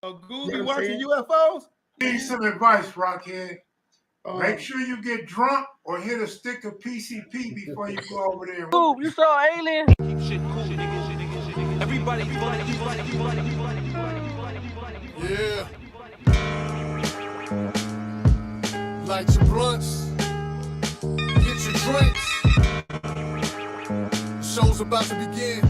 Gould be watching UFOs? Need some advice, Rockhead. Make sure you get drunk or hit a stick of PCP before you go over there. Ooh, you saw Alien? Keep shit cool, nigga. Everybody. Yeah. Light your blunts. Get your drinks. The show's about to begin.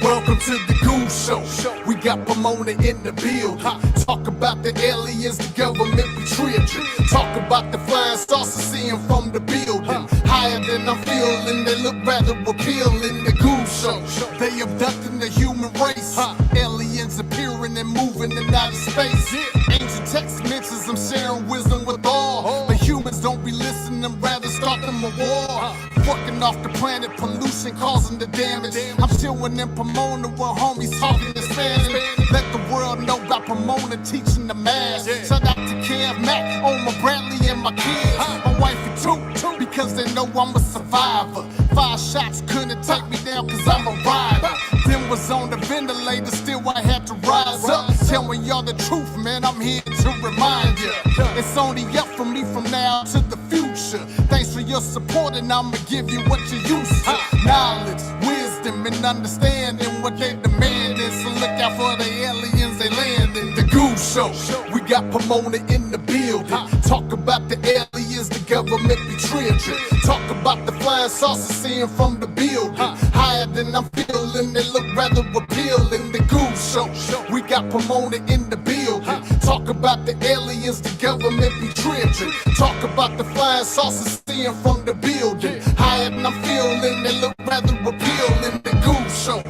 Welcome to the Goose Show. We got Pomona in the building. Talk about the aliens, the government betrayed you. Talk about the flying saucers seeing from the building. Higher than I'm feeling, they look rather appealing. The Goose Show. They abducting the human race. Aliens appearing and moving in outer space. Ancient text mentions I'm sharing wisdom with all. But humans don't be listening, rather starting a war. Fucking off the planet, pollution causing the damage. I'm chilling in Pomona where homies talking in Spanish. Let the world know about Pomona teaching the math. Shout out to Kev Mac, Oma Bradley and my kids. My wifey too, because they know I'm a survivor. 5 shots couldn't take me down cause I'm a rider. Then was on the ventilator, still I had to rise up. Telling y'all the truth, man, I'm here to remind you. It's only up for me from now to the future. Thanks for your support and I'ma give you what you used to. Knowledge, wisdom, and understanding what they demanding. So look out for the aliens, they landing. The Goose Show, we got Pomona in the building. Talk about the aliens, the government betrayed you. Talk about the flying saucers seeing from the building. Higher than I'm feeling, they look rather appealing. The Goose Show, we got Pomona in the building. Talk about the aliens, the government betrayed you. Talk about the flying saucers seeing from the building. Higher than I'm feeling, they look rather appealing. The Goose Show.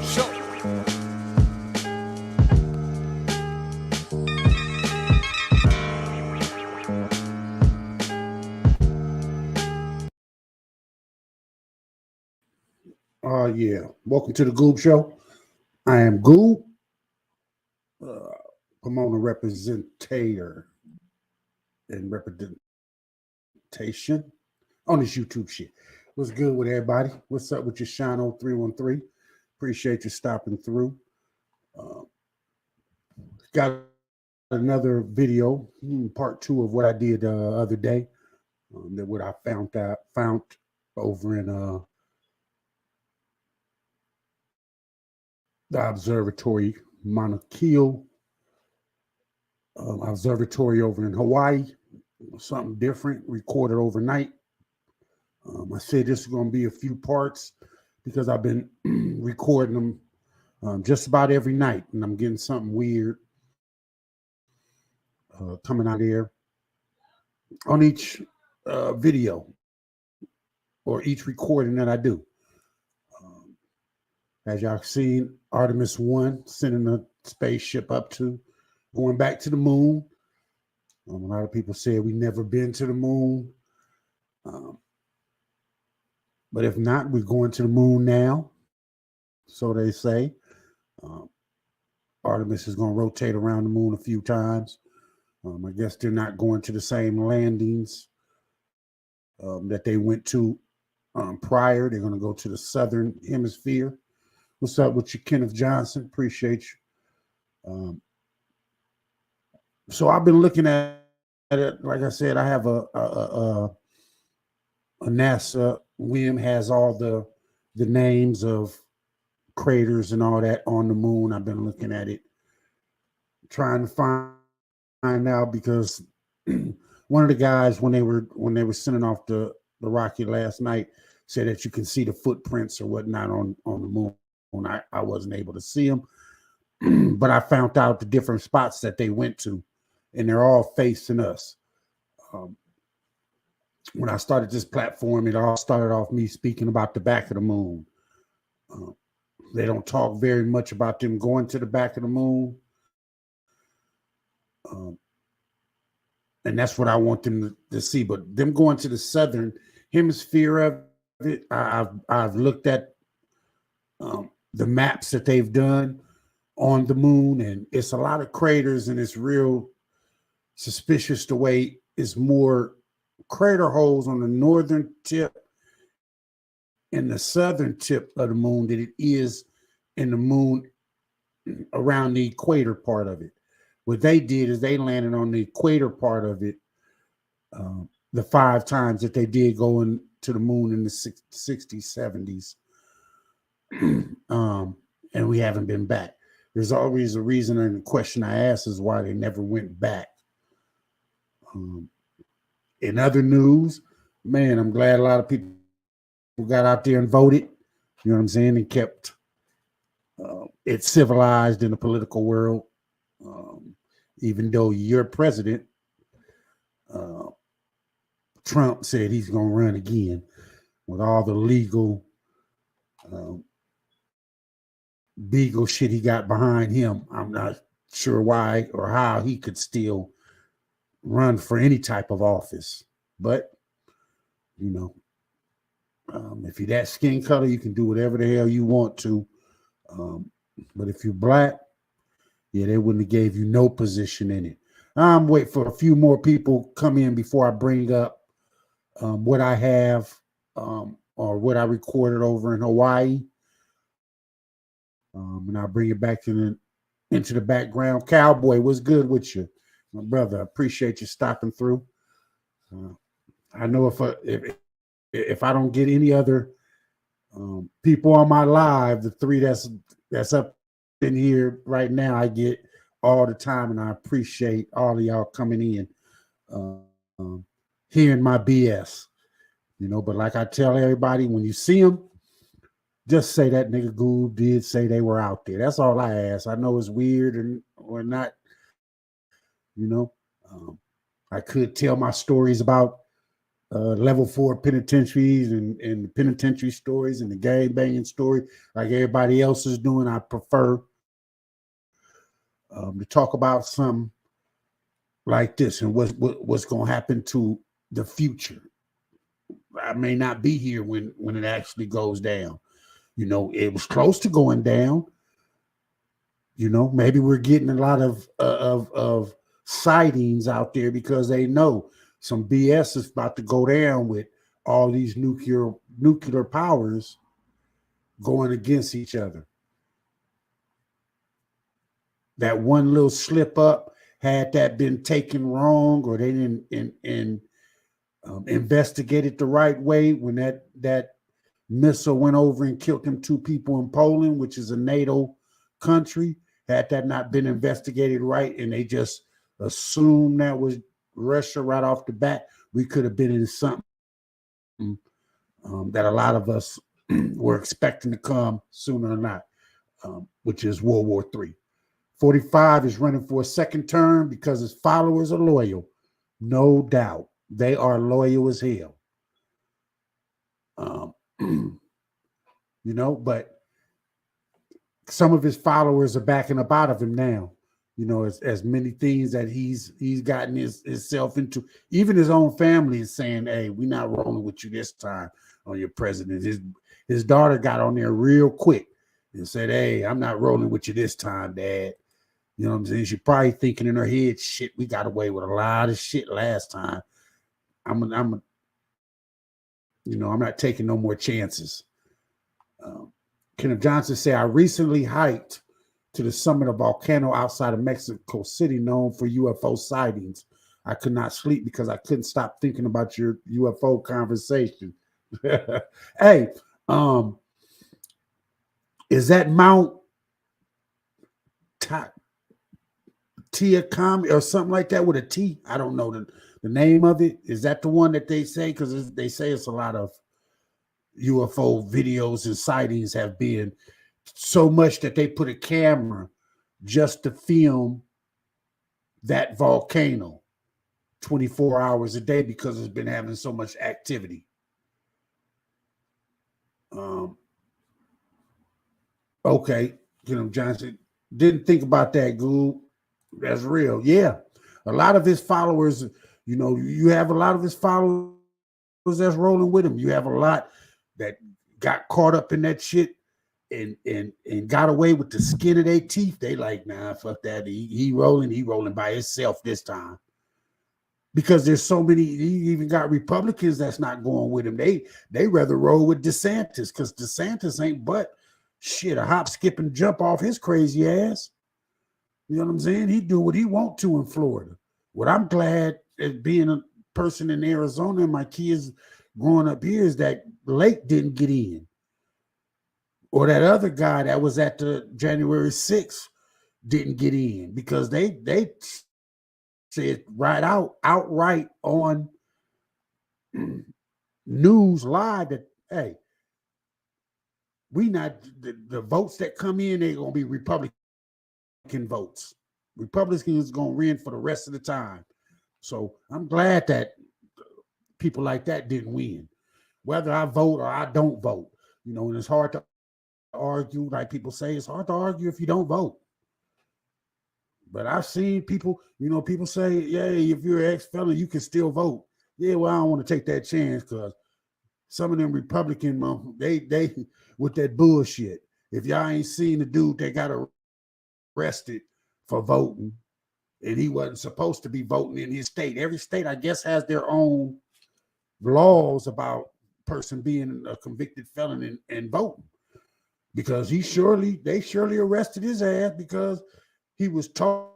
Yeah. Welcome to the Goob Show. I am Goob, Pomona representator and representation on this YouTube shit. What's good with everybody? What's up with your Shino 313? Appreciate you stopping through. Got another video, part 2 of what I did the other day. That what I found over in the observatory, Mauna Kea Observatory over in Hawaii. Something different, recorded overnight. I said this is going to be a few parts because I've been recording them just about every night, and I'm getting something weird coming out there on each video or each recording that I do. As y'all seen, Artemis 1 sending a spaceship going back to the moon. A lot of people said we never been to the moon. But if not, we're going to the moon now. So they say. Artemis is going to rotate around the moon a few times. I guess they're not going to the same landings that they went to prior. They're going to go to the southern hemisphere. What's up with you, Kenneth Johnson? Appreciate you. So I've been looking at it. Like I said, I have a NASA. William has all the names of craters and all that on the moon. I've been looking at it, trying to find out because one of the guys when they were sending off the rocket last night said that you can see the footprints or whatnot on the moon. I wasn't able to see them, but I found out the different spots that they went to, and they're all facing us. When I started this platform, it all started off me speaking about the back of the moon. They don't talk very much about them going to the back of the moon. And that's what I want them to see. But them going to the southern hemisphere of it, I've looked at the maps that they've done on the moon, and it's a lot of craters, and it's real suspicious the way it's more crater holes on the northern tip and the southern tip of the moon than it is in the moon around the equator part of it. What they did is they landed on the equator part of it the 5 times that they did go into the moon in the 60s, 70s. And we haven't been back. There's always a reason, and the question I ask is why they never went back. In other news, man, I'm glad a lot of people got out there and voted, you know what I'm saying, and kept it civilized in the political world. Even though your president, Trump, said he's going to run again with all the legal beagle shit he got behind him. I'm not sure why or how he could still run for any type of office. But, you know, if you're that skin color, you can do whatever the hell you want to. But if you're black, yeah, they wouldn't have gave you no position in it. I'm waiting for a few more people come in before I bring up what I have or what I recorded over in Hawaii. And I'll bring it back into the background. Cowboy, what's good with you? My brother, I appreciate you stopping through. I know if I don't get any other people on my live, the 3 that's up in here right now, I get all the time, and I appreciate all of y'all coming in, hearing my BS, you know. But like I tell everybody, when you see them, just say that nigga Gould did say they were out there. That's all I ask. I know it's weird or not, you know. I could tell my stories about level 4 penitentiaries and the penitentiary stories and the gang banging story like everybody else is doing. I prefer to talk about something like this and what's going to happen to the future. I may not be here when it actually goes down. You know, it was close to going down. You know, maybe we're getting a lot of sightings out there because they know some BS is about to go down with all these nuclear powers going against each other. That one little slip up, had that been taken wrong or they didn't investigate it the right way when that missile went over and killed them 2 people in Poland, which is a NATO country, had that not been investigated right and they just assumed that was Russia right off the bat, we could have been in something that a lot of us were expecting to come sooner or not, which is World War III. 45 is running for a second term because his followers are loyal. No doubt. They are loyal as hell. You know, but some of his followers are backing up out of him now. You know, as many things that he's gotten himself into. Even his own family is saying, hey, we're not rolling with you this time on your president. His daughter got on there real quick and said, hey, I'm not rolling with you this time, Dad. You know what I'm saying? She's probably thinking in her head, shit, we got away with a lot of shit last time. I'm not taking no more chances. Kenneth Johnson said, I recently hiked to the summit of a volcano outside of Mexico City known for UFO sightings. I could not sleep because I couldn't stop thinking about your UFO conversation. Hey, is that Mount Teacom or something like that with a T? I don't know the name of it. Is that the one that they say? Because they say it's a lot of UFO videos and sightings have been so much that they put a camera just to film that volcano 24 hours a day because it's been having so much activity. Okay, you know, Johnson didn't think about that, Gould. That's real. Yeah. A lot of his followers, you know, you have a lot of his followers that's rolling with him. You have a lot that got caught up in that shit and got away with the skin of their teeth. They like, nah, fuck that. He rolling by himself this time. Because there's so many, he even got Republicans that's not going with him. They rather roll with DeSantis because DeSantis ain't but shit, a hop, skip, and jump off his crazy ass. You know what I'm saying? He do what he want to in Florida. What I'm glad as being a person in Arizona and my kids growing up here is that Lake didn't get in. Or that other guy that was at the January 6th didn't get in because they said outright on news live that, hey, we not the votes that come in, they're gonna be Republican votes. Republicans gonna win for the rest of the time. So I'm glad that people like that didn't win. Whether I vote or I don't vote, you know, and it's hard to argue, like people say, it's hard to argue if you don't vote. But I've seen people, you know, people say, yeah, if you're an ex-felon, you can still vote. Yeah, well, I don't want to take that chance because some of them Republican, they with that bullshit. If y'all ain't seen the dude that got arrested for voting, and he wasn't supposed to be voting in his state. Every state, I guess, has their own laws about person being a convicted felon and voting. Because they surely arrested his ass because he was told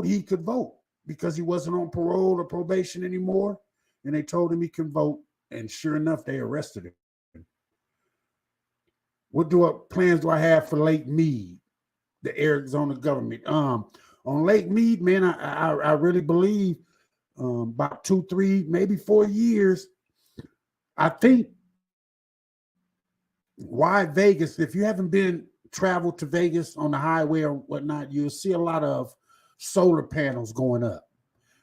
he could vote because he wasn't on parole or probation anymore. And they told him he can vote. And sure enough, they arrested him. What plans do I have for Lake Mead, the Arizona government? On Lake Mead, man, I really believe about 2, 3, maybe 4 years. I think why Vegas, if you haven't been traveled to Vegas on the highway or whatnot, you'll see a lot of solar panels going up.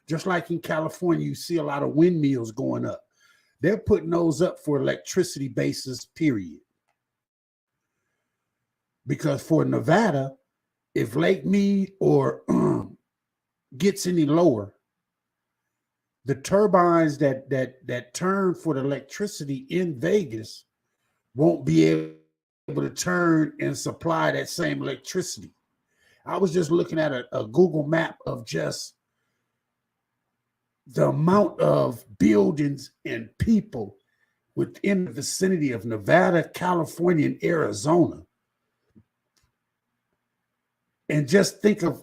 Just like in California, you see a lot of windmills going up. They're putting those up for electricity bases, period. Because for Nevada, if Lake Mead or gets any lower, the turbines that turn for the electricity in Vegas won't be able to turn and supply that same electricity. I was just looking at a Google map of just the amount of buildings and people within the vicinity of Nevada, California, and Arizona. And just think of,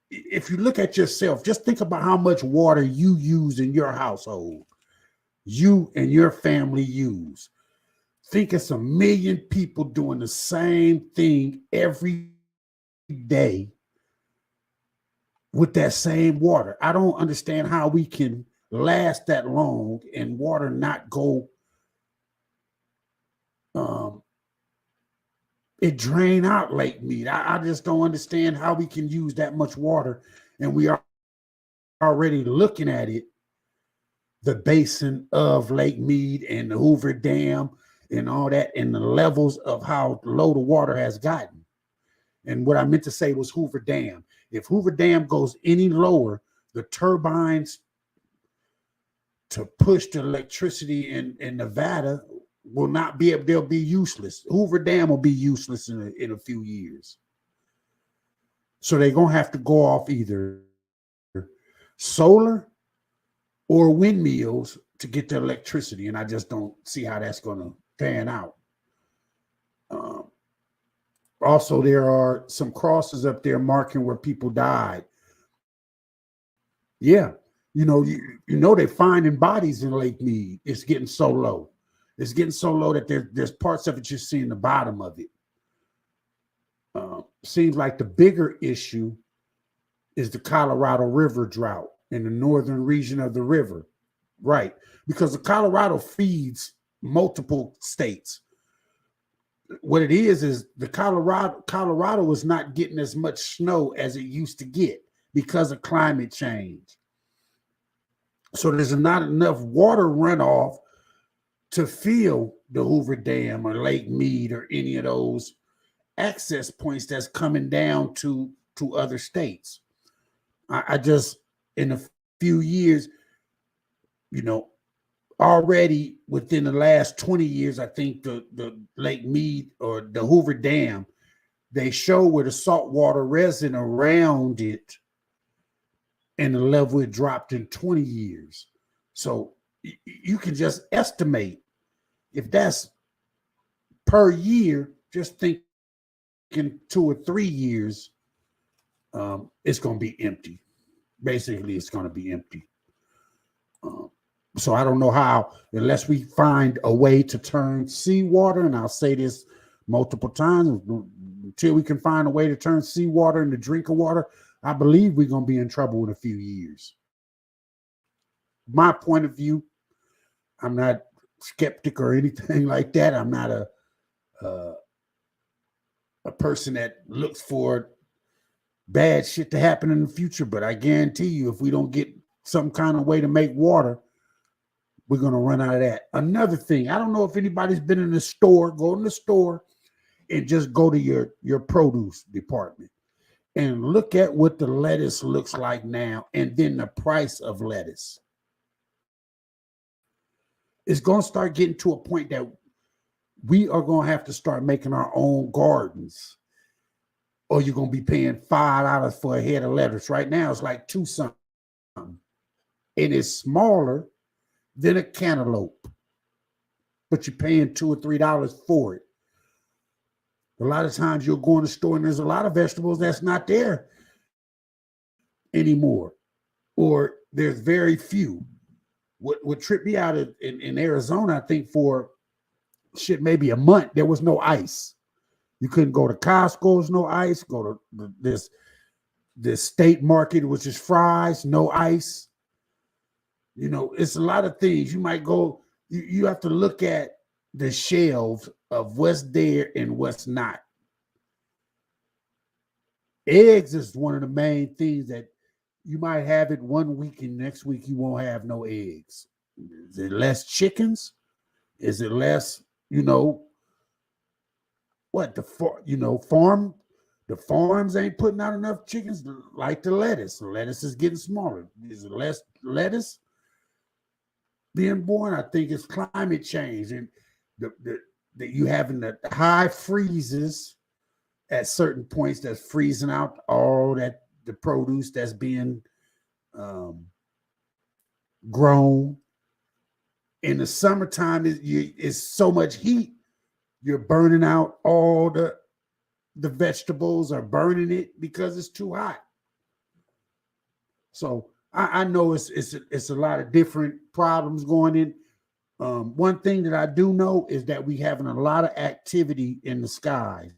if you look at yourself, just think about how much water you use in your household, you and your family use. Think it's 1 million people doing the same thing every day with that same water. I don't understand how we can last that long and water not go, it drain out Lake Mead. I just don't understand how we can use that much water. And we are already looking at it, the basin of Lake Mead and the Hoover Dam and all that, and the levels of how low the water has gotten. And what I meant to say was Hoover Dam. If Hoover Dam goes any lower, the turbines to push the electricity in Nevada will not be able, they'll be useless. Hoover Dam will be useless in a few years. So they're going to have to go off either solar or windmills to get the electricity. And I just don't see how that's going to pan out. Also, there are some crosses up there marking where people died. Yeah. You know, they're finding bodies in Lake Mead. It's getting so low. It's getting so low that there's parts of it you're seeing the bottom of it. Seems like the bigger issue is the Colorado River drought in the northern region of the river. Right. Because the Colorado feeds multiple states. What it is the Colorado is not getting as much snow as it used to get because of climate change. So there's not enough water runoff to fill the Hoover Dam or Lake Mead or any of those access points that's coming down to other states. I just, in a few years, already within the last 20 years, I think the Lake Mead or the Hoover Dam, they show where the saltwater resin around it and the level it dropped in 20 years. So you can just estimate if that's per year, just think in 2 or 3 years, it's going to be empty. Basically, it's going to be empty. So I don't know how, unless we find a way to turn seawater, and I'll say this multiple times, until we can find a way to turn seawater into drinking water, I believe we're going to be in trouble in a few years. My point of view, I'm not skeptic or anything like that. I'm not a person that looks for bad shit to happen in the future, but I guarantee you, if we don't get some kind of way to make water, we're going to run out of that. Another thing, I don't know if anybody's been in the store. Go in the store and just go to your produce department and look at what the lettuce looks like now, and then the price of lettuce. It's going to start getting to a point that we are going to have to start making our own gardens, or you're going to be paying $5 for a head of lettuce. Right now, it's like $2 something. It is smaller than a cantaloupe, but you're paying $2 or $3 for it. A lot of times you'll go in the store and there's a lot of vegetables that's not there anymore, or there's very few. What tripped me out in Arizona, I think for shit maybe a month, there was no ice. You couldn't go to Costco's, no ice. Go to this state market, which is fries, no ice. You know, it's a lot of things. You might go, you have to look at the shelves of what's there and what's not. Eggs is one of the main things that you might have it one week and next week you won't have no eggs. Is it less chickens? Is it less, what the farms ain't putting out enough chickens like the lettuce. The lettuce is getting smaller. Is it less lettuce being born? I think it's climate change and that you having the high freezes at certain points that's freezing out all that the produce that's being grown. In the summertime, it's so much heat, you're burning out all the vegetables are burning it because it's too hot. So I know it's a lot of different problems going in. One thing that I do know is that we having a lot of activity in the skies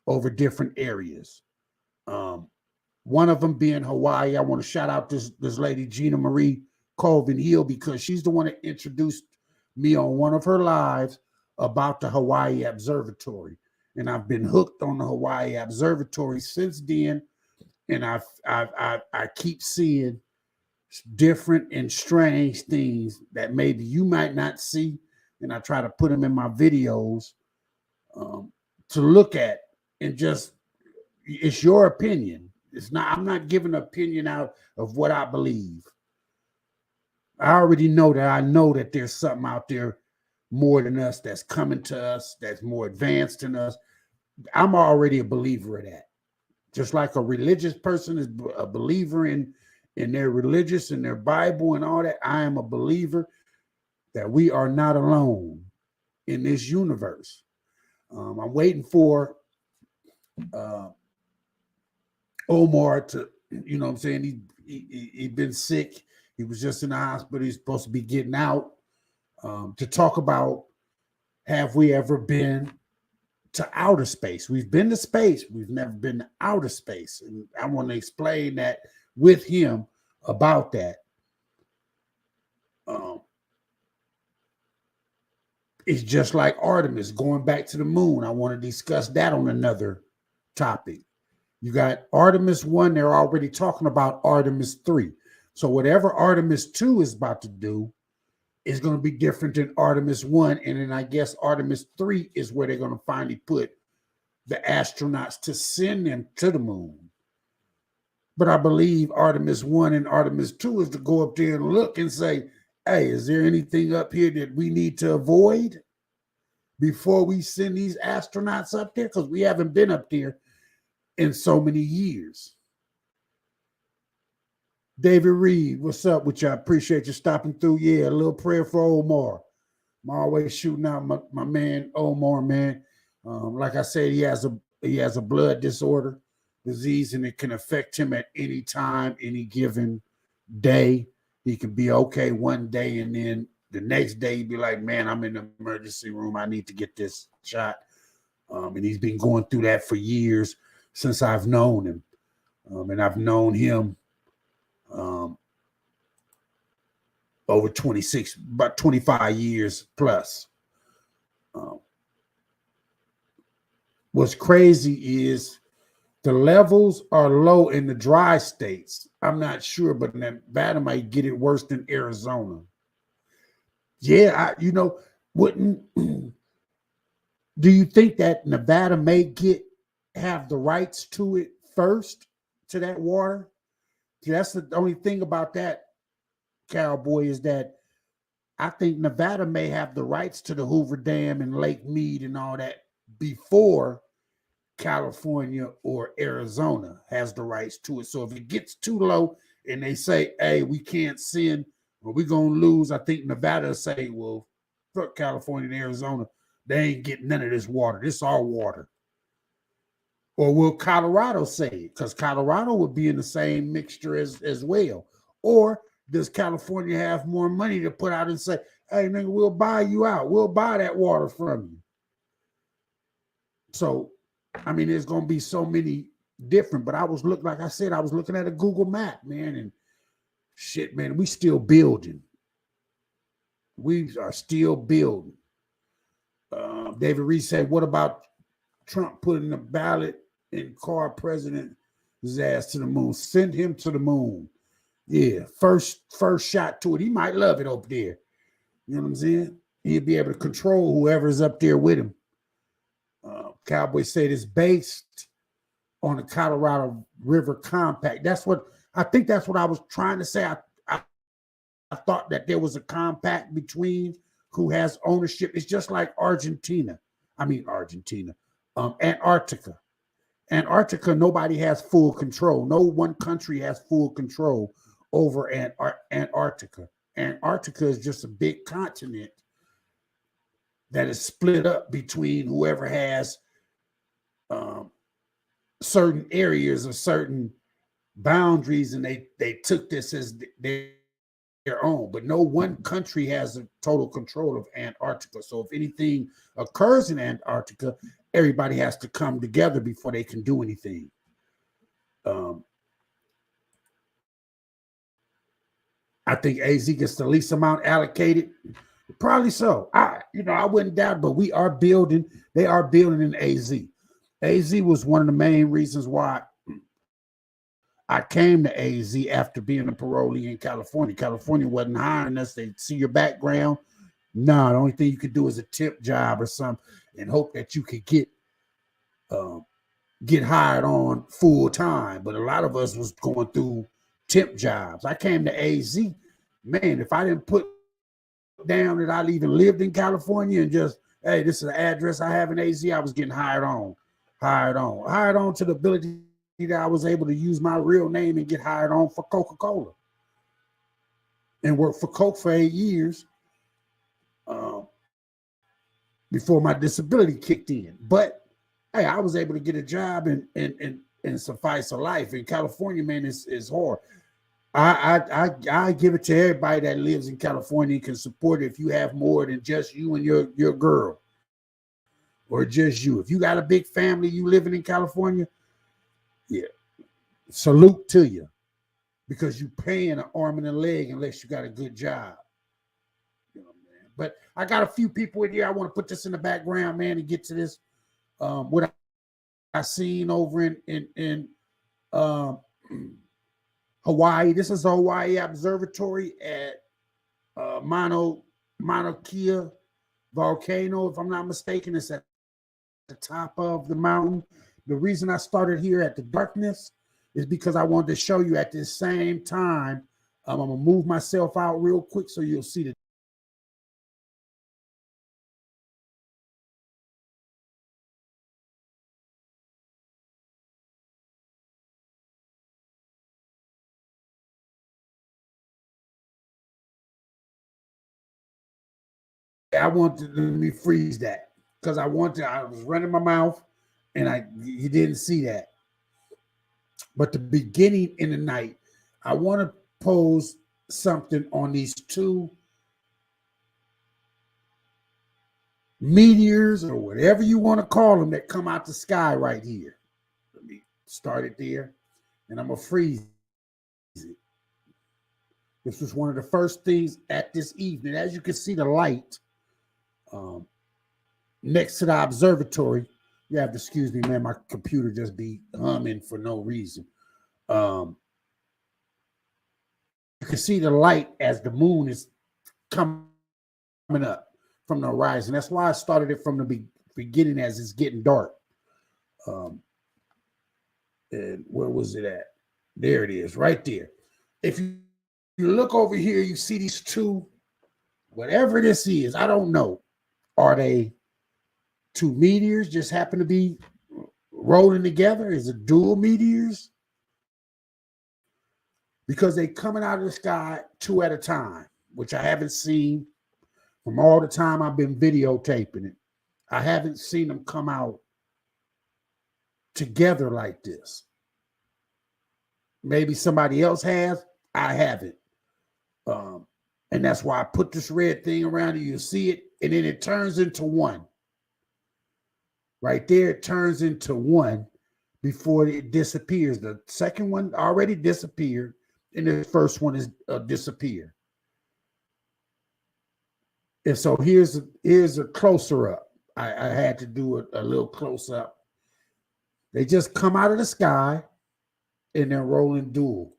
over different areas. One of them being Hawaii. I want to shout out this lady, Gina Marie Colvin Hill, because she's the one that introduced me on one of her lives about the Hawaii Observatory. And I've been hooked on the Hawaii Observatory since then. And I keep seeing different and strange things that maybe you might not see. And I try to put them in my videos to look at, and just, it's your opinion. It's not, I'm not giving an opinion out of what I believe. I already know that there's something out there more than us that's coming to us, that's more advanced than us. I'm already a believer of that. Just like a religious person is a believer in their religious and their Bible and all that, I am a believer that we are not alone in this universe. I'm waiting for Omar to, you know what I'm saying? He'd been sick. He was just in the hospital. He's supposed to be getting out to talk about, have we ever been to outer space? We've been to space. We've never been to outer space. And I want to explain that with him about that. It's just like Artemis going back to the moon. I want to discuss that on another topic. You got Artemis 1. They're already talking about Artemis 3. So whatever Artemis 2 is about to do is going to be different than Artemis 1. And then I guess Artemis 3 is where they're going to finally put the astronauts to send them to the moon. But I believe Artemis 1 and Artemis 2 is to go up there and look and say, hey, is there anything up here that we need to avoid before we send these astronauts up there? Because we haven't been up there in so many years. David Reed, what's up with you? I appreciate you stopping through. Yeah, a little prayer for Omar. I'm always shooting out my man Omar, man. Like I said, he has a blood disorder, disease, and it can affect him at any time, any given day. He can be okay one day, and then the next day he'd be like, "Man, I'm in the emergency room. I need to get this shot." And he's been going through that for years since I've known him, and I've known him over 26, about 25 years plus. What's crazy is the levels are low in the dry states. I'm not sure, but Nevada might get it worse than Arizona. Yeah, wouldn't do you think that Nevada may have the rights to it first, to that water? That's the only thing about that, Cowboy, is that I think Nevada may have the rights to the Hoover Dam and Lake Mead and all that before California or Arizona has the rights to it. So if it gets too low and they say, "Hey, we can't send, or we're gonna lose," I think Nevada will say, "Well, fuck California and Arizona. They ain't getting none of this water. This is our water." Or will Colorado say it? Because Colorado would be in the same mixture as well. Or does California have more money to put out and say, "Hey, nigga, we'll buy you out. We'll buy that water from you"? So, I mean, there's going to be so many different, but like I said, I was looking at a Google map, man, and shit, man, we still building. We are still building. David Reed said, "What about Trump putting the ballot in car president's ass to the moon? Send him to the moon." Yeah, first shot to it. He might love it up there. You know what I'm saying? He'll be able to control whoever's up there with him. Cowboy said it's based on the Colorado River Compact. That's what I I was trying to say. I thought that there was a compact between who has ownership. It's just like Antarctica. Antarctica, nobody has full control. No one country has full control over Antarctica. Antarctica is just a big continent that is split up between whoever has certain areas or certain boundaries, and they took this as their own. But no one country has a total control of Antarctica. So if anything occurs in Antarctica, everybody has to come together before they can do anything. I think AZ gets the least amount allocated. Probably so. I wouldn't doubt, but we are building. They are building in AZ. AZ was one of the main reasons why I came to AZ after being a parolee in California. California wasn't hiring us. They see your background. No, the only thing you could do is a tip job or something and hope that you could get hired on full time. But a lot of us was going through temp jobs. I came to AZ. Man, if I didn't put down that I even lived in California and just, "Hey, this is the address I have in AZ," I was getting hired on to the ability that I was able to use my real name and get hired on for Coca-Cola and work for Coke for 8 years before my disability kicked in. But hey, I was able to get a job and suffice a life. In California, man, is hard. I give it to everybody that lives in California and can support it if you have more than just you and your girl or just you. If you got a big family, you living in California, yeah, salute to you, because you paying an arm and a leg unless you got a good job. You know, man. But I got a few people in here. I want to put this in the background, man, and get to this. What I seen over in Hawaii. This is the Hawaii Observatory at Mauna Kea volcano, if I'm not mistaken. It's at the top of the mountain. The reason I started here at the darkness is because I wanted to show you at this same time. I'm gonna move myself out real quick so you'll see the I wanted to let me freeze that because I was running my mouth and you didn't see that. But the beginning in the night, I want to pose something on these two meteors or whatever you want to call them that come out the sky right here. Let me start it there, and I'm going to freeze it. This was one of the first things at this evening. As you can see, the light next to the observatory. You have to excuse me, man. My computer just be humming for no reason. You can see the light as the moon is coming up from the horizon. That's why I started it from the beginning as it's getting dark. And where was it at? There it is, right there. If you look over here, you see these two, whatever this is, I don't know. Are they two meteors just happen to be rolling together? Is it dual meteors? Because they coming out of the sky two at a time, which I haven't seen from all the time I've been videotaping it. I haven't seen them come out together like this. Maybe somebody else has. I haven't. And that's why I put this red thing around it. You see it, and then it turns into one. Right there, it turns into one before it disappears. The second one already disappeared, and the first one is disappeared. And so here's a closer up. I had to do a little close up. They just come out of the sky, and they're rolling dual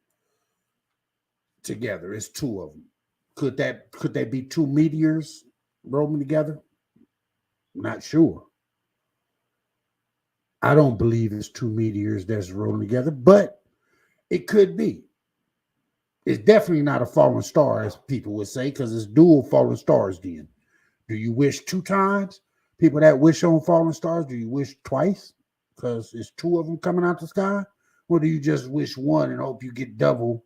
together. It's two of them. Could that be two meteors rolling together? Not sure. I don't believe it's two meteors that's rolling together, but it could be. It's definitely not a falling star, as people would say, because it's dual falling stars then. Do you wish two times? People that wish on falling stars, do you wish twice? Because it's two of them coming out the sky? Or do you just wish one and hope you get double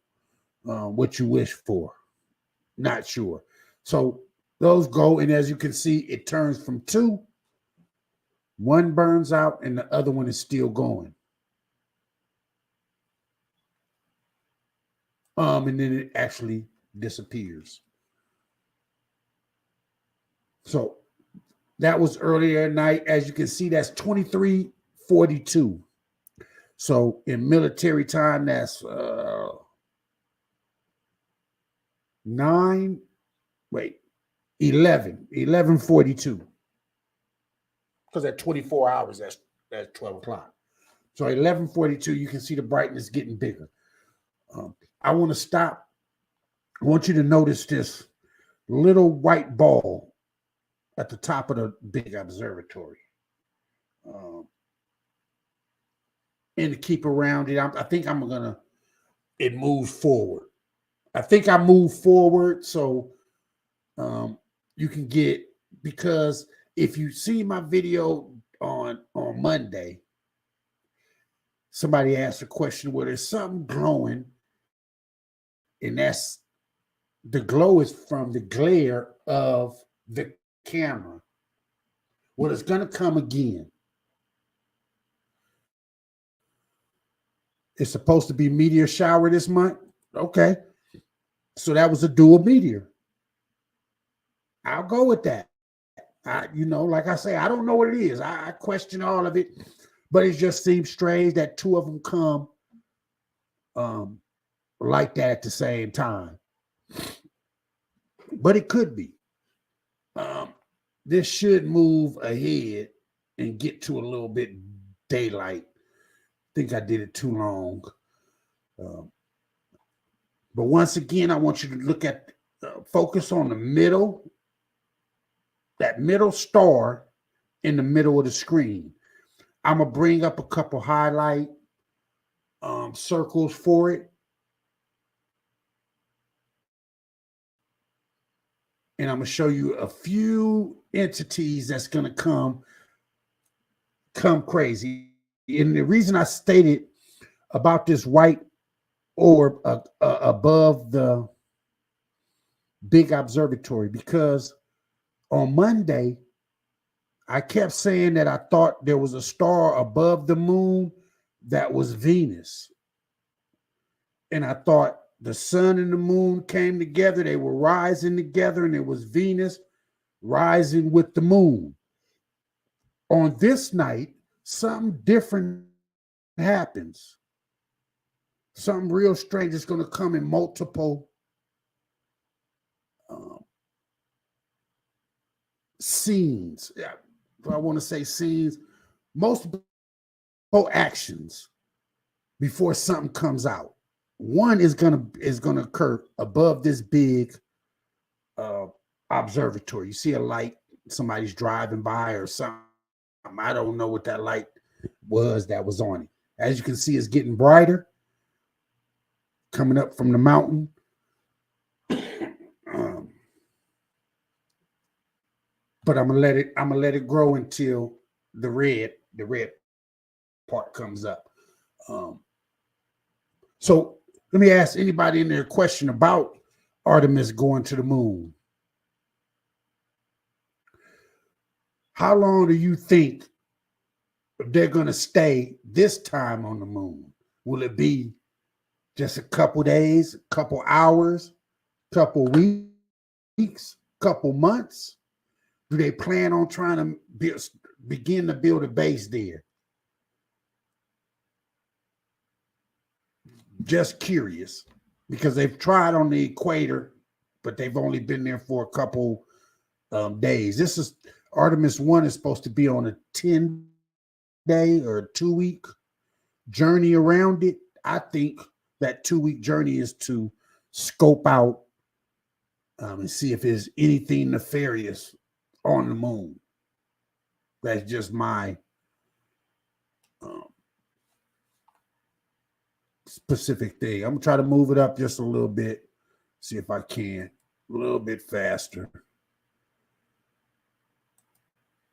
what you wish for? Not sure. So those go, and as you can see, it turns from two. One burns out, and the other one is still going. And then it actually disappears. So that was earlier at night. As you can see, that's 23:42. So in military time, that's 11:42. Because at 24 hours, that's 12 o'clock. So 11:42, you can see the brightness getting bigger. I want to stop. I want you to notice this little white ball at the top of the big observatory. And to keep around it, I think it moves forward. I think I move forward so you can get, because if you see my video on Monday, somebody asked a question where there's something glowing, and that's the glow is from the glare of the camera. Well, it's going to come again. It's supposed to be meteor shower this month. Okay. So that was a dual meteor. I'll go with that. Like I say, I don't know what it is. I question all of it, but it just seems strange that two of them come like that at the same time. But it could be. This should move ahead and get to a little bit daylight. I think I did it too long. But once again, I want you to look at, focus on the middle, that middle star in the middle of the screen. I'm going to bring up a couple highlight circles for it. And I'm going to show you a few entities that's going to come crazy. And the reason I stated about this white orb above the big observatory, because on Monday, I kept saying that I thought there was a star above the moon that was Venus. And I thought the sun and the moon came together. They were rising together, and it was Venus rising with the moon. On this night, something different happens. Something real strange is going to come in multiple scenes. I want to say scenes, multiple actions before something comes out. One is gonna occur above this big observatory. You see a light, somebody's driving by or something. I don't know what that light was that was on it. As you can see, it's getting brighter, coming up from the mountain. But I'm gonna let it grow until the red part comes up. So let me ask anybody in there a question about Artemis going to the moon. How long do you think they're going to stay this time on the moon? Will it be just a couple days, a couple hours, couple weeks, couple months? Do they plan on trying to begin to build a base there? Just curious, because they've tried on the equator, but they've only been there for a couple days. This is Artemis 1 is supposed to be on a 10-day or 2-week journey around it. I think that 2-week journey is to scope out and see if there's anything nefarious on the moon. That's just my specific thing. I'm gonna try to move it up just a little bit, see if I can, a little bit faster.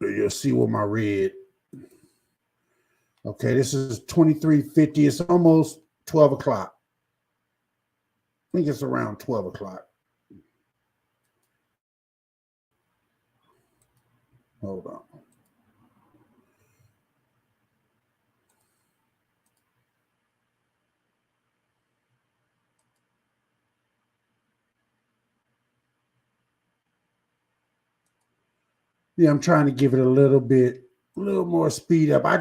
So you'll see what my red. Okay, this is 23:50. It's almost 12 o'clock. I think it's around 12 o'clock. Hold on. Yeah, I'm trying to give it a little more speed up. I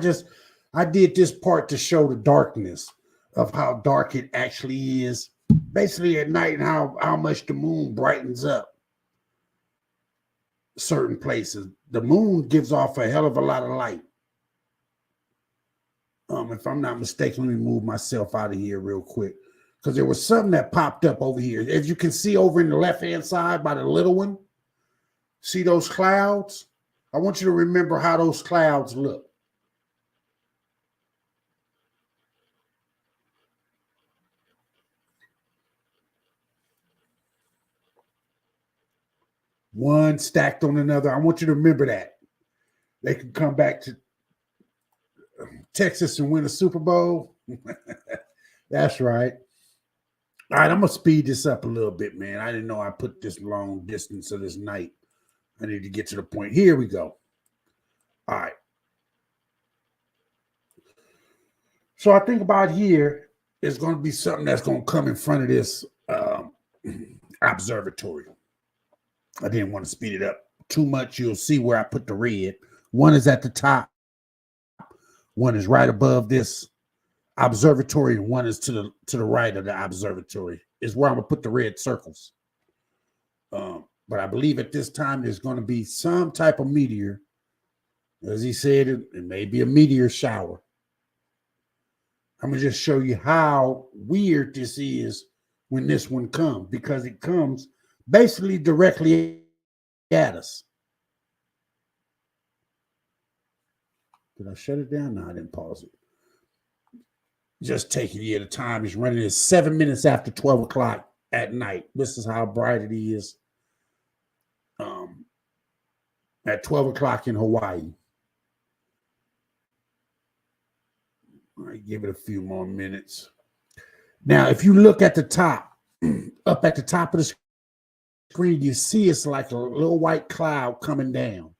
did this part to show the darkness of how dark it actually is, basically at night, and how much the moon brightens up certain places. The moon gives off a hell of a lot of light. If I'm not mistaken, let me move myself out of here real quick, because there was something that popped up over here. As you can see over in the left-hand side by the little one, see those clouds? I want you to remember how those clouds look. One stacked on another. I want you to remember that. They can come back to Texas and win a Super Bowl. That's right. All right, I'm going to speed this up a little bit, man. I didn't know I put this long distance of this night. I need to get to the point. Here we go. All right. So I think about here is going to be something that's going to come in front of this observatory. I didn't want to speed it up too much. You'll see where I put the red. One is at the top. One is right above this observatory, and one is to the right of the observatory. Is where I'm going to put the red circles. But I believe at this time there's going to be some type of meteor. As he said, it may be a meteor shower. I'm going to just show you how weird this is when this one comes, because it comes basically directly at us. Did I shut it down? No, I didn't pause it. Just taking you at a time. It's running at 7 minutes after 12 o'clock at night. This is how bright it is at 12 o'clock in Hawaii. All right, give it a few more minutes. Now, if you look at the top, up at the top of the screen, you see it's like a little white cloud coming down.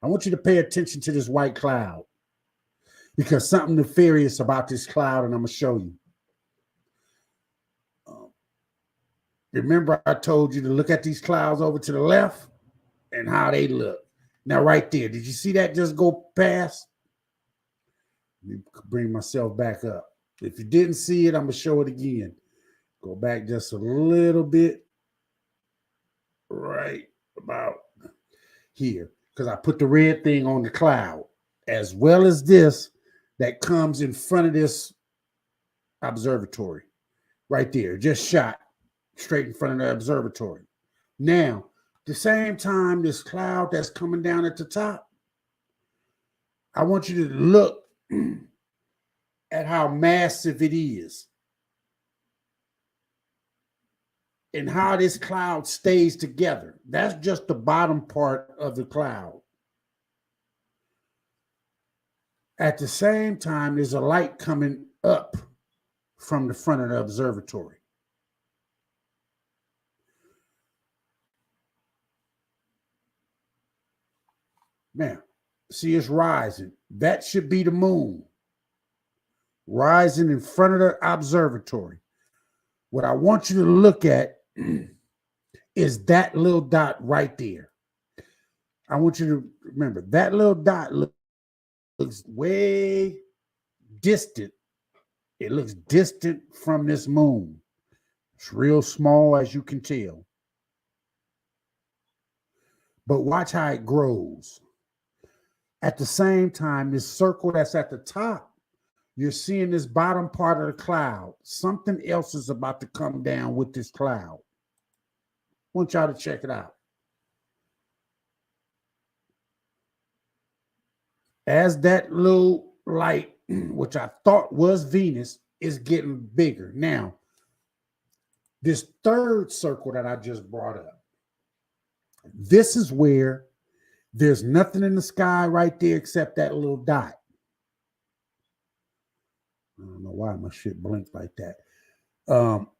I want you to pay attention to this white cloud because something nefarious about this cloud, and I'm going to show you. Remember, I told you to look at these clouds over to the left and how they look. Now, right there, did you see that just go past? Let me bring myself back up. If you didn't see it, I'm going to show it again. Go back just a little bit. Right about here. Because I put the red thing on the cloud, as well as this that comes in front of this observatory. Right there. Just shot straight in front of the observatory. Now, at the same time, this cloud that's coming down at the top, I want you to look at how massive it is and how this cloud stays together. That's just the bottom part of the cloud. At the same time, there's a light coming up from the front of the observatory. Now, see, it's rising. That should be the moon rising in front of the observatory. What I want you to look at is that little dot right there. I want you to remember that little dot looks way distant. It looks distant from this moon. It's real small, as you can tell. But watch how it grows. At the same time, this circle that's at the top, you're seeing this bottom part of the cloud. Something else is about to come down with this cloud. I want y'all to check it out. As that little light, which I thought was Venus, is getting bigger. Now, this third circle that I just brought up, this is where there's nothing in the sky right there except that little dot. I don't know why my shit blinked like that.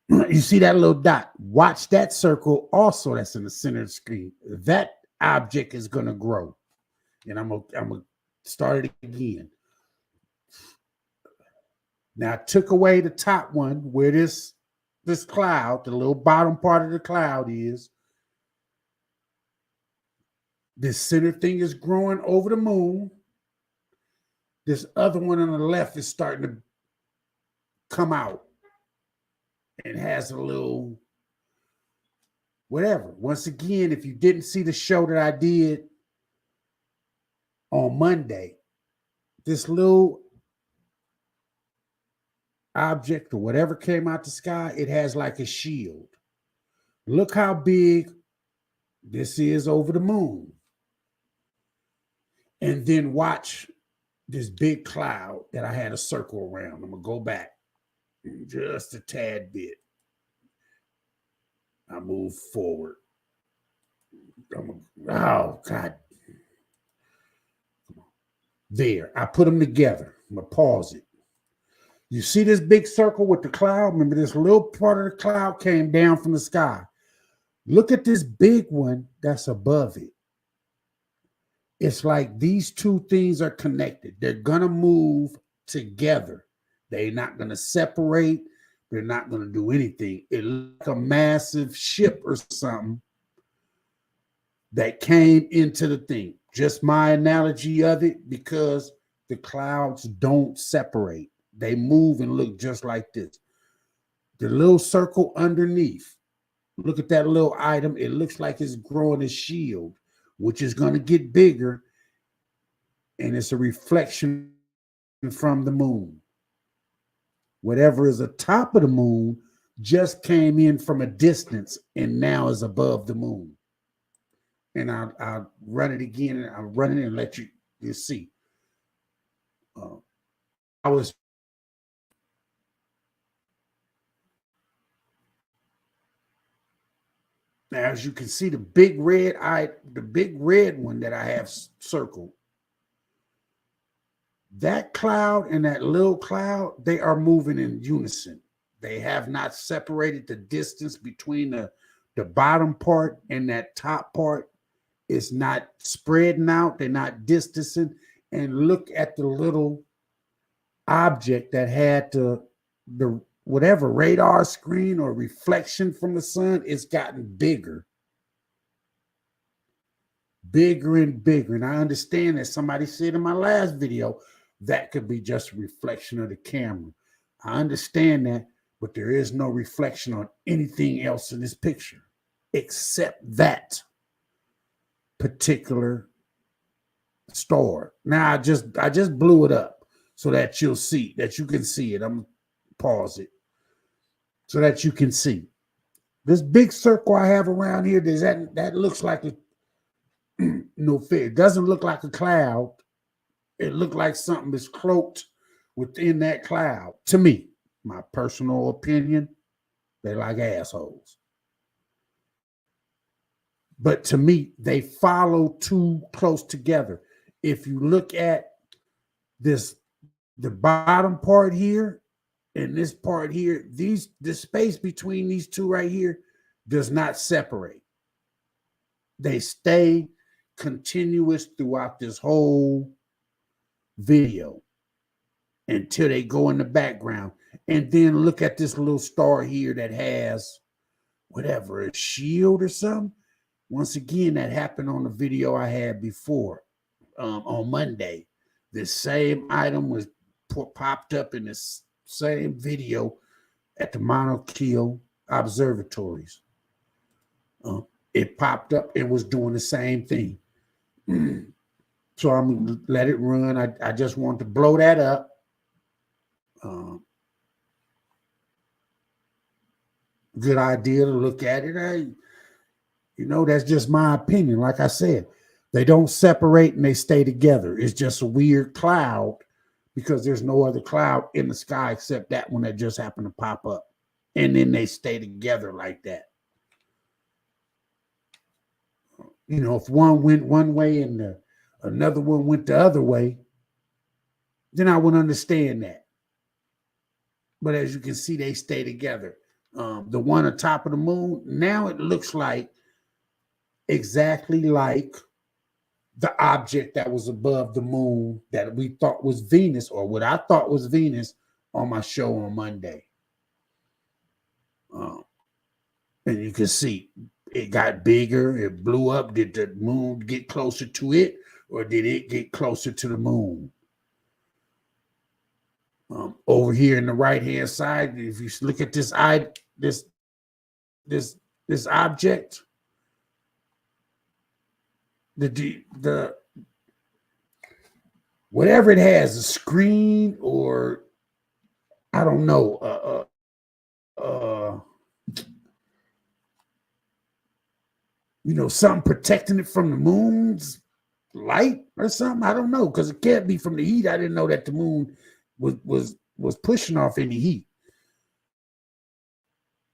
You see that little dot? Watch that circle also that's in the center of the screen. That object is going to grow. And I'm gonna start it again. Now, I took away the top one where this cloud, the little bottom part of the cloud is. This center thing is growing over the moon. This other one on the left is starting to come out and has a little whatever. Once again, if you didn't see the show that I did on Monday, this little object or whatever came out the sky, it has like a shield. Look how big this is over the moon. And then watch this big cloud that I had a circle around. I'm going to go back just a tad bit. I move forward. Oh, God. There. I put them together. I'm going to pause it. You see this big circle with the cloud? Remember, this little part of the cloud came down from the sky. Look at this big one that's above it. It's like these two things are connected. They're going to move together. They're not going to separate. They're not going to do anything. It's like a massive ship or something that came into the thing. Just my analogy of it, because the clouds don't separate. They move and look just like this. The little circle underneath, look at that little item. It looks like it's growing a shield, which is going to get bigger, and it's a reflection from the moon. Whatever is atop of the moon just came in from a distance and now is above the moon. And I'll run it again, and I'll run it and let you see. Now, as you can see, the big red one that I have circled, that cloud and that little cloud, they are moving in unison. They have not separated the distance between the the bottom part and that top part is not spreading out. They're not distancing. And look at the little object that had the whatever radar screen or reflection from the sun. It's gotten bigger and bigger. And I understand that somebody said in my last video that could be just a reflection of the camera. I understand that, but there is no reflection on anything else in this picture except that particular star. Now I just blew it up so that you can see it. I'm gonna pause it so that you can see this big circle I have around here. That looks like a no fit. It doesn't look like a cloud. It looked like something that's cloaked within that cloud. To me, my personal opinion, they're like assholes. But to me, they follow too close together. If you look at this, the bottom part here and this part here, the space between these two right here does not separate. They stay continuous throughout this whole video until they go in the background. And then look at this little star here that has whatever, a shield or something. Once again, that happened on the video I had before on Monday. This same item was popped up in this same video at the Mauna Kea Observatories. It popped up and was doing the same thing. So I'm going to let it run. I just want to blow that up. Good idea to look at it. That's just my opinion. Like I said, they don't separate and they stay together. It's just a weird cloud because there's no other cloud in the sky except that one that just happened to pop up. And then they stay together like that. If one went one way and another one went the other way, then I would understand that. But as you can see, they stay together. The one on top of the moon, now it looks like exactly like the object that was above the moon that we thought was Venus, or what I thought was Venus on my show on Monday. And you can see it got bigger, it blew up. Did the moon get closer to it, or did it get closer to the moon? Over here in the right-hand side, if you look at this object, the whatever it has, a screen or I don't know, something protecting it from the moon's light or something. I don't know, because it can't be from the heat. I didn't know that the moon was pushing off any heat.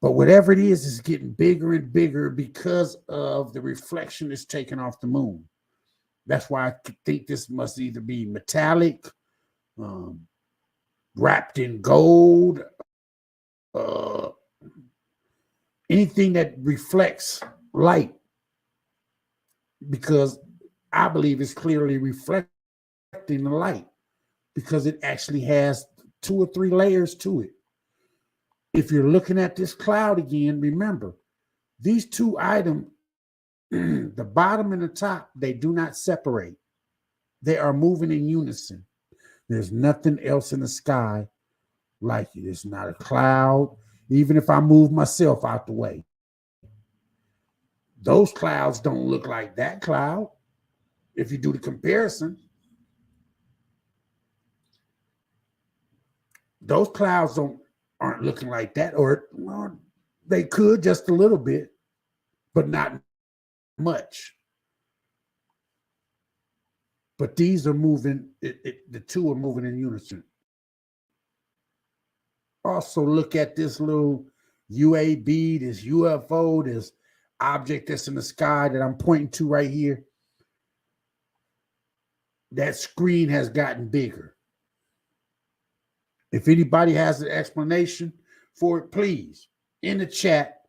But whatever it is getting bigger and bigger because of the reflection it's taking off the moon. That's why I think this must either be metallic, wrapped in gold, anything that reflects light, because I believe it's clearly reflecting the light because it actually has 2 or 3 layers to it. If you're looking at this cloud again, remember, these two items, the bottom and the top, they do not separate. They are moving in unison. There's nothing else in the sky like it. It's not a cloud. Even if I move myself out the way, those clouds don't look like that cloud. If you do the comparison, those clouds aren't looking like that, or well, they could just a little bit, but not much. But these are moving, the two are moving in unison. Also look at this little UAB, this UFO, this object that's in the sky that I'm pointing to right here. That screen has gotten bigger. If anybody has an explanation for it, please, in the chat,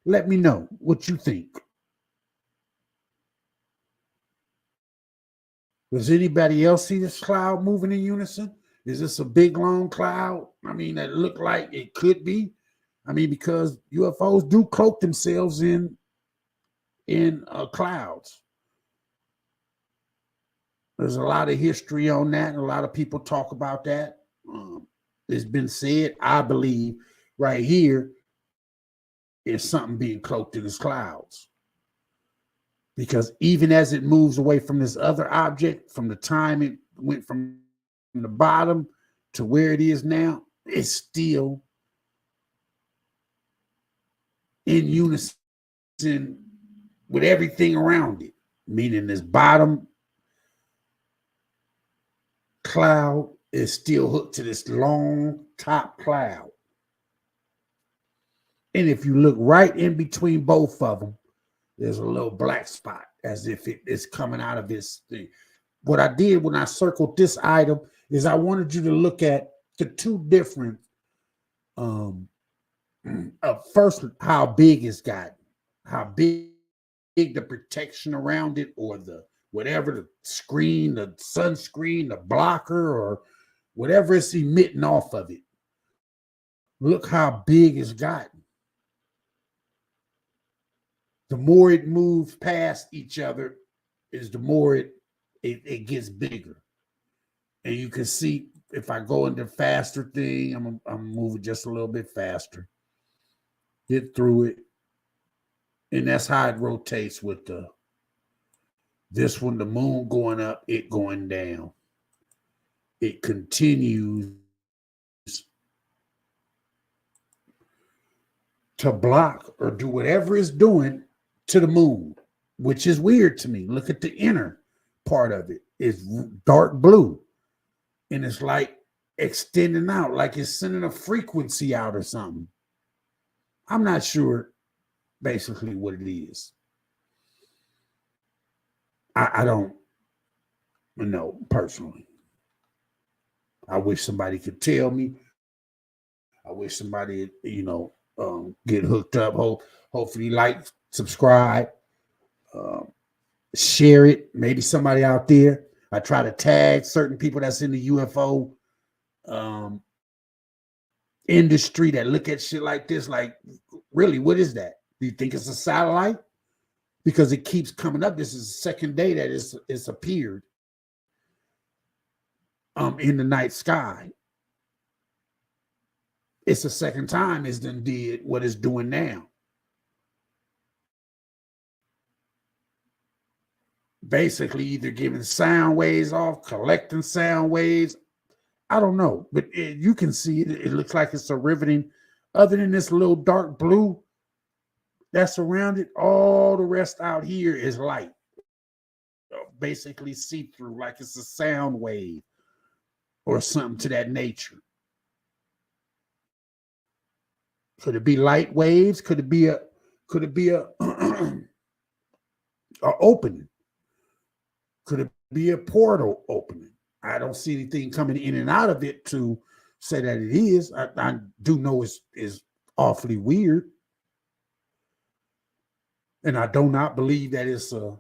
Let me know what you think. Does anybody else see this cloud moving in unison? Is this a big long cloud? I mean, that look like it could be. I mean, because UFOs do cloak themselves in clouds. There's a lot of history on that, and a lot of people talk about that. It's been said, I believe, right here is something being cloaked in these clouds. Because even as it moves away from this other object, from the time it went from the bottom to where it is now, it's still in unison with everything around it, meaning this bottom cloud is still hooked to this long top cloud. And if you look right in between both of them, there's a little black spot as if it is coming out of this thing. What I did when I circled this item is I wanted you to look at the two different, first, how big it's gotten, how big the protection around it, or the whatever, the screen, the sunscreen, the blocker, or whatever it's emitting off of it. Look how big it's gotten. The more it moves past each other, is the more it gets bigger. And you can see, if I go into faster thing, I'm moving just a little bit faster. Get through it. And that's how it rotates with this one, the moon going up, it going down. It continues to block or do whatever it's doing to the moon, which is weird to me. Look at the inner part of it. It's dark blue. And it's like extending out, like it's sending a frequency out or something. I'm not sure basically what it is. I don't know personally. I wish somebody could tell me. I wish somebody, get hooked up. Hopefully like, subscribe, share it. Maybe somebody out there. I try to tag certain people that's in the UFO industry that look at shit like this. Like, really, what is that? Do you think it's a satellite? Because it keeps coming up. This is the second day that it's appeared in the night sky. It's the second time it's done did what it's doing now. Basically, either giving sound waves off, collecting sound waves. I don't know, but you can see it. It looks like it's a riveting. Other than this little dark blue that's around it, all the rest out here is light. Basically see-through, like it's a sound wave or something to that nature. Could it be light waves? Could it be a opening? Could it be a portal opening? I don't see anything coming in and out of it to say that it is. I do know it's awfully weird. And I do not believe that it's a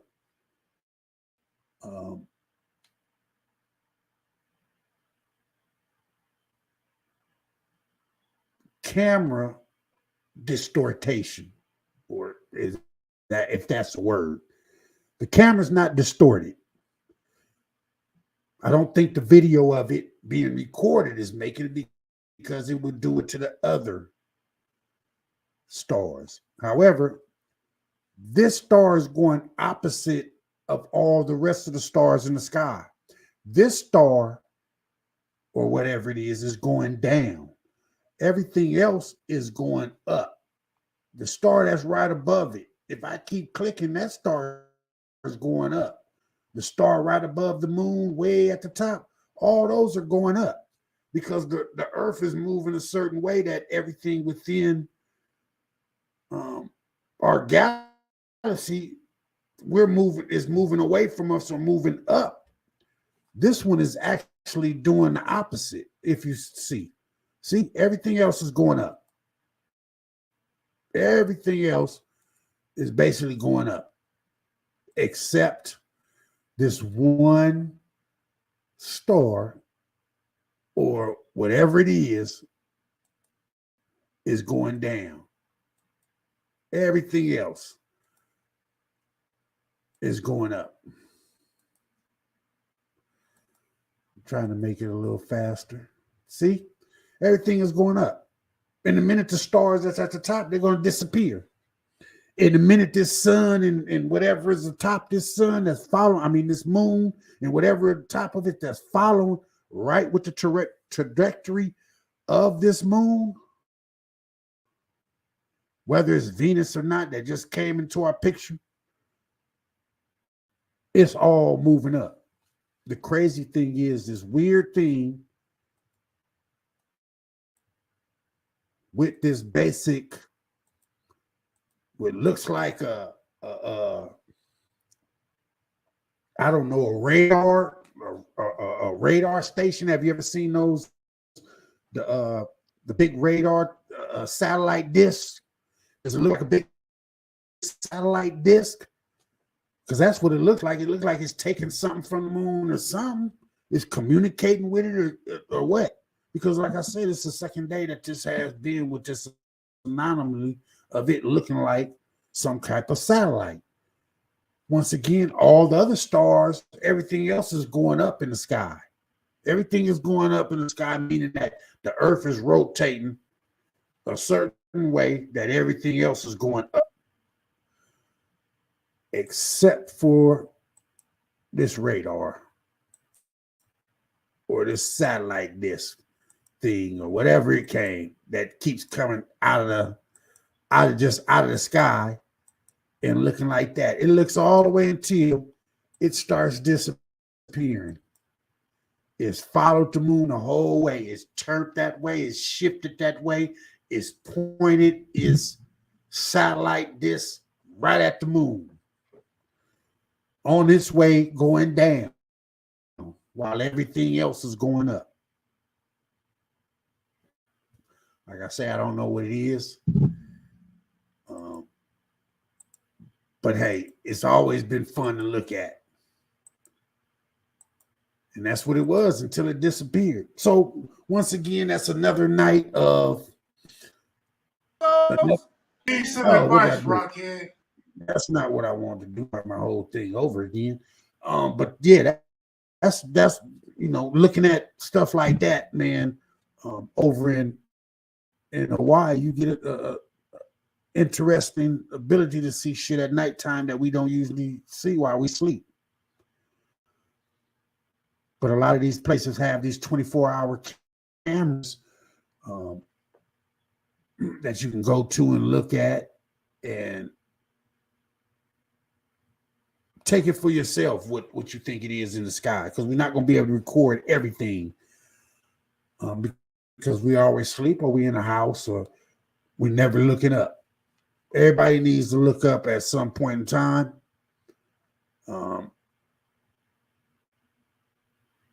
camera distortion, or is that, if that's a word. The camera's not distorted. I don't think the video of it being recorded is making it, because it would do it to the other stars. However, this star is going opposite of all the rest of the stars in the sky. This star, or whatever it is going down. Everything else is going up. The star that's right above it, if I keep clicking, that star is going up. The star right above the moon, way at the top, all those are going up, because the earth is moving a certain way that everything within our galaxy is moving away from us or moving up. This one is actually doing the opposite. If you see everything else is going up. Everything else is basically going up, except this one star or whatever it is going down. Everything else is going up. I'm trying to make it a little faster. See, everything is going up. In the minute the stars that's at the top, they're going to disappear. In the minute this sun and whatever is atop this sun that's following, I mean this moon and whatever at the top of it that's following right with the trajectory of this moon, whether it's Venus or not, that just came into our picture, it's all moving up. The crazy thing is this weird thing with this basic, what looks like a I don't know, a radar station. Have you ever seen those? The big radar satellite disc. Does it look like a big satellite disc? Because that's what it looks like. It looks like it's taking something from the moon or something. It's communicating with it or what? Because like I said, it's the second day that this has been with this anomaly of it looking like some type of satellite. Once again, all the other stars, everything else is going up in the sky. Everything is going up in the sky, meaning that the earth is rotating a certain way that everything else is going up. Except for this radar or this satellite disc thing or whatever it came that keeps coming out of the sky and looking like that. It looks all the way until it starts disappearing. It's followed the moon the whole way. It's turned that way. It's shifted that way. It's pointed its satellite disc right at the moon, on its way going down while everything else is going up. Like I say, I don't know what it is. But hey, it's always been fun to look at. And that's what it was until it disappeared. So once again, that's another night of Need some advice, Rockhead. That's not what I wanted to do, my whole thing over again. But yeah, that's looking at stuff like that, man. Over in Hawaii, you get a interesting ability to see shit at nighttime that we don't usually see while we sleep. But a lot of these places have these 24-hour cameras that you can go to and look at and take it for yourself what you think it is in the sky, because we're not going to be able to record everything because we always sleep or we in a house or we're never looking up. Everybody needs to look up at some point in time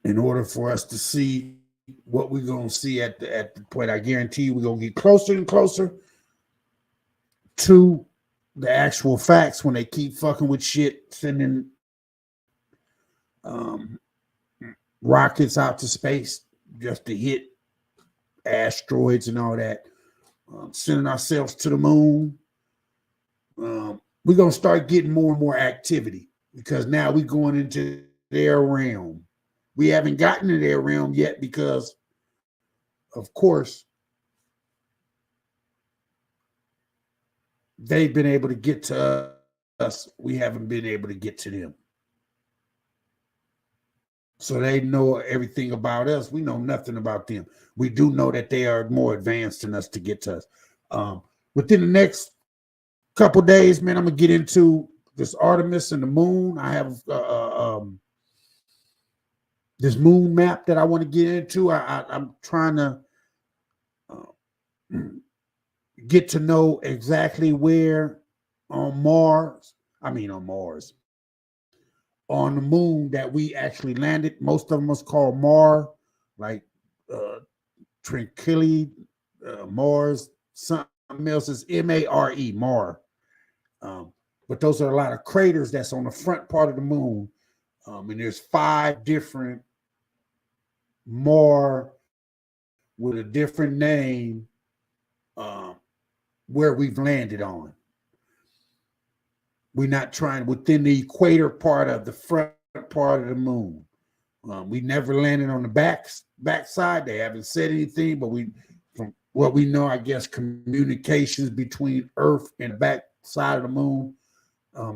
in order for us to see what we're going to see at the point. I guarantee you we're going to get closer and closer to the actual facts when they keep fucking with shit, sending rockets out to space just to hit asteroids and all that, sending ourselves to the moon. We're going to start getting more and more activity because now we're going into their realm. We haven't gotten to their realm yet because, of course, they've been able to get to us. We haven't been able to get to them. So they know everything about us. We know nothing about them. We do know that they are more advanced than us to get to us. Within the next couple days, man, I'm going to get into this Artemis and the moon. I have this moon map that I want to get into. I'm trying to get to know exactly where on the moon that we actually landed. Most of them was called Mars, like Tranquility, Mars, something something else is M-A-R-E, Mar. But those are a lot of craters that's on the front part of the moon. And there's 5 different Mar with a different name where we've landed on. We're not trying within the equator part of the front part of the moon. We never landed on the back side. They haven't said anything, but from what we know, I guess communications between Earth and the back side of the moon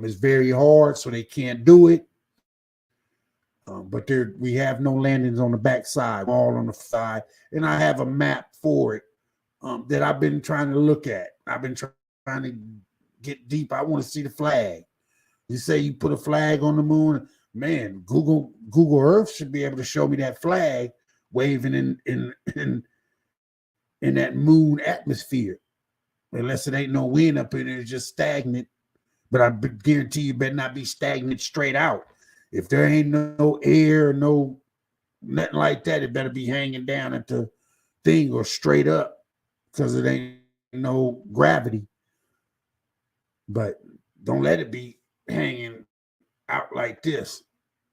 is very hard, so they can't do it. But we have no landings on the back side, all on the side. And I have a map for it that I've been trying to look at. I've been trying to get deep. I want to see the flag. You say you put a flag on the moon, man, Google Earth should be able to show me that flag waving in that moon atmosphere. Unless it ain't no wind up in it, it's just stagnant. But I guarantee you better not be stagnant straight out. If there ain't no air, no nothing like that, it better be hanging down at the thing or straight up because it ain't no gravity. But don't let it be hanging out like this,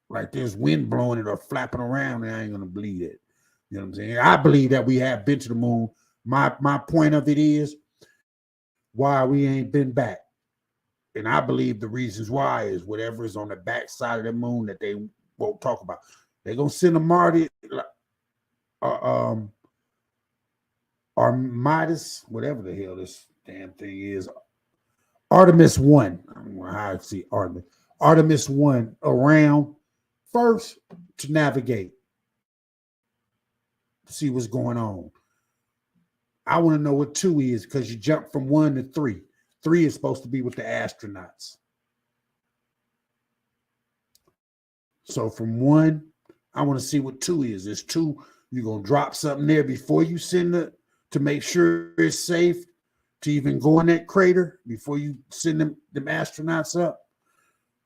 like there's wind blowing it or flapping around, and I ain't gonna believe it. You know what I'm saying? I believe that we have been to the moon. My point of it is why we ain't been back. And I believe the reasons why is whatever is on the back side of the moon that they won't talk about. They're gonna send a Marty or Midas, whatever the hell this damn thing is. Artemis 1. I don't know how I see Artemis. Artemis 1 around first to navigate, to see what's going on. I want to know what 2 is because you jump from 1 to 3. 3 is supposed to be with the astronauts. So from 1, I want to see what 2 is. There's 2. You're going to drop something there before you send it to make sure it's safe to even go in that crater before you send them astronauts up.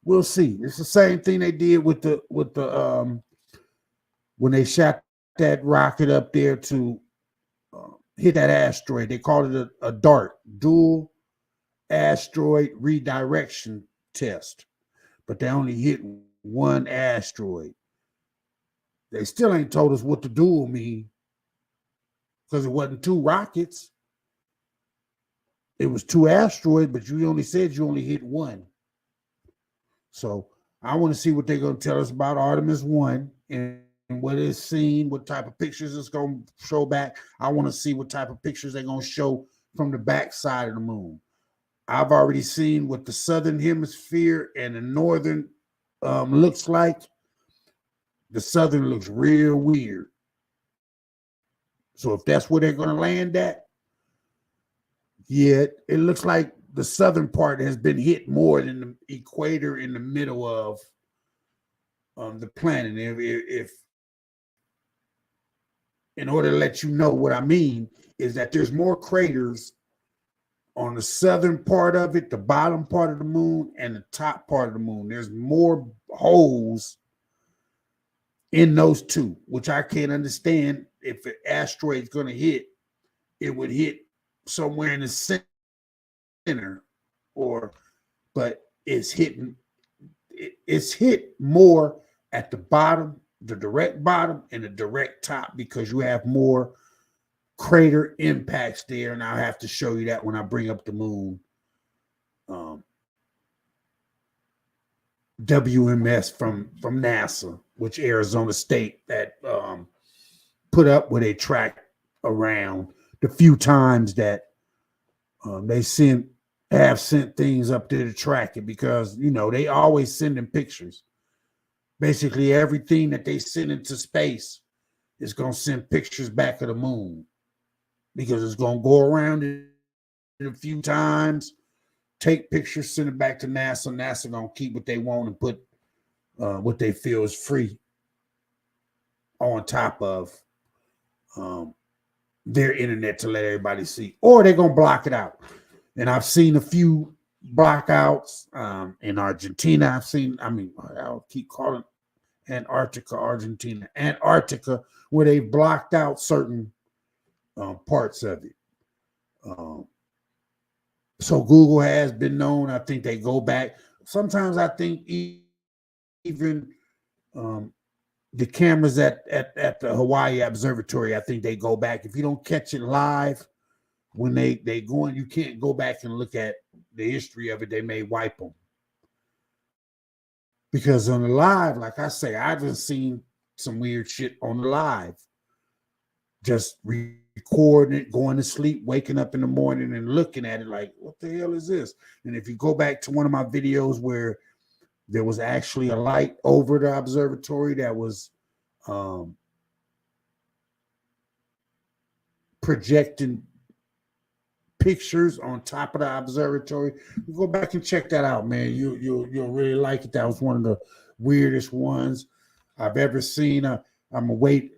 We'll see. It's the same thing they did with the when they shot that rocket up there to hit that asteroid. They called it a DART, dual asteroid redirection test, but they only hit 1 asteroid. They still ain't told us what the dual mean because it wasn't 2 rockets. It was 2 asteroids, but you only said you only hit 1. So I want to see what they're going to tell us about Artemis 1 and what it's seen, what type of pictures it's going to show back. I want to see what type of pictures they're going to show from the back side of the moon. I've already seen what the southern hemisphere and the northern looks like. The southern looks real weird. So if that's where they're going to land at, yeah, it looks like the southern part has been hit more than the equator in the middle of the planet. If in order to let you know what I mean is that there's more craters on the southern part of it, the bottom part of the moon, and the top part of the moon. There's more holes in those 2, which I can't understand. If an asteroid's going to hit, it would hit somewhere in the center, but it's hit more at the bottom, the direct bottom, and the direct top because you have more crater impacts there, and I'll have to show you that when I bring up the moon WMS from NASA, which Arizona State that put up where they track around the few times that they have sent things up there to track it, because they always sending pictures. Basically everything that they send into space is going to send pictures back of the moon, because it's going to go around it a few times, take pictures, send it back to NASA. NASA going to keep what they want and put what they feel is free on top of their internet to let everybody see, or they're going to block it out. And I've seen a few blockouts in Argentina. I'll keep calling Antarctica, where they blocked out certain parts of it. So Google has been known. I think they go back. Sometimes I think even the cameras at the Hawaii Observatory, I think they go back. If you don't catch it live, when they go in, you can't go back and look at the history of it. They may wipe them. Because on the live, like I say, I've just seen some weird shit on the live. Just recording it, going to sleep, waking up in the morning and looking at it like, what the hell is this? And if you go back to one of my videos where there was actually a light over the observatory that was projecting pictures on top of the observatory, you go back and check that out, man. You'll really like it. That was one of the weirdest ones I've ever seen. I'm gonna wait,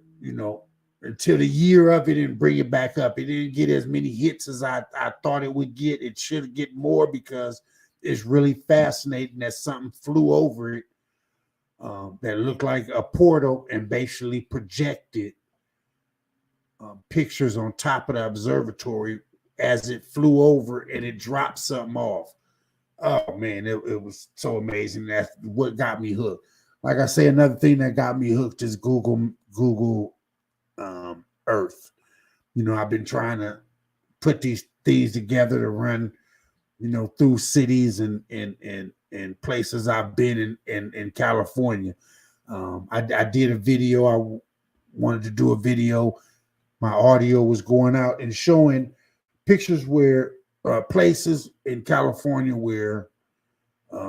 until the year of it and bring it back up. It didn't get as many hits as I thought it would get. It should get more because it's really fascinating that something flew over it that looked like a portal and basically projected pictures on top of the observatory as it flew over and it dropped something off. Oh man, it was so amazing. That's what got me hooked. Like I say, another thing that got me hooked is Google Earth. I've been trying to put these things together to run, through cities and places I've been in California. I did a video. I wanted to do a video. My audio was going out and showing pictures where places in California where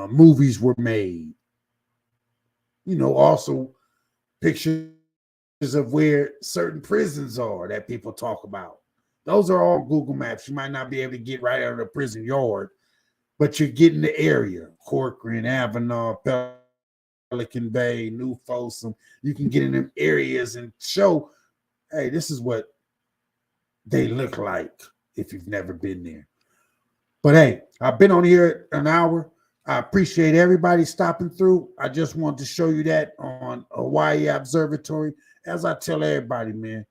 movies were made. Also pictures of where certain prisons are that people talk about. Those are all Google Maps. You might not be able to get right out of the prison yard, but you're getting the area. Corcoran, Avenal, Pelican Bay, New Folsom. You can get in them areas and show, hey, this is what they look like if you've never been there. But hey, I've been on here an hour. I appreciate everybody stopping through. I just wanted to show you that on Hawaii Observatory. As I tell everybody, man,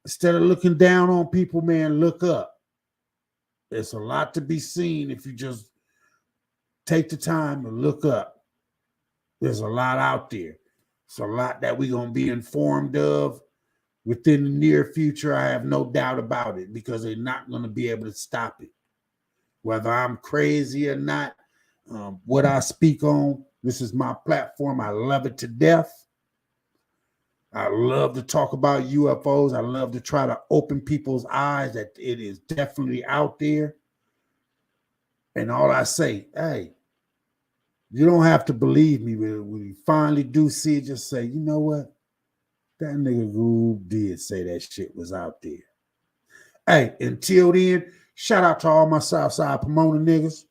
instead of looking down on people, man, look up. There's a lot to be seen if you just take the time and look up. There's a lot out there. It's a lot that we're going to be informed of within the near future. I have no doubt about it because they're not going to be able to stop it. Whether I'm crazy or not, what I speak on, this is my platform. I love it to death. I love to talk about UFOs. I love to try to open people's eyes that it is definitely out there. And all I say, hey, you don't have to believe me, but when you finally do see it, just say, you know what? That nigga Goob did say that shit was out there. Hey, until then, shout out to all my Southside Pomona niggas,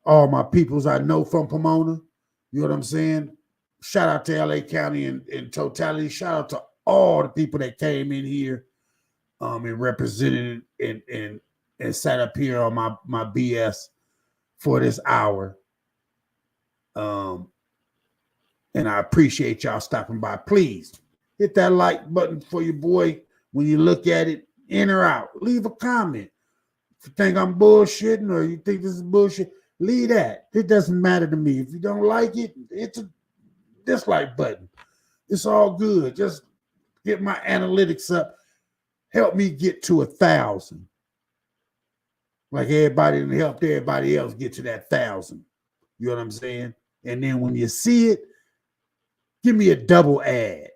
all my peoples I know from Pomona. You know what I'm saying? Shout out to LA County in totality. Shout out to all the people that came in here and represented and sat up here on my BS for this hour. And I appreciate y'all stopping by. Please hit that like button for your boy when you look at it, in or out. Leave a comment. If you think I'm bullshitting or you think this is bullshit, leave that. It doesn't matter to me. If you don't like it, it's a dislike button. It's all good. Just get my analytics up. Help me get to 1,000. Like everybody and help everybody else get to that 1,000. You know what I'm saying? And then when you see it, give me a double ad.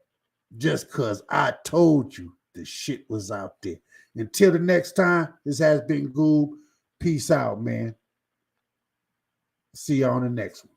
Just because I told you the shit was out there. Until the next time, this has been Goob. Peace out, man. See you on the next one.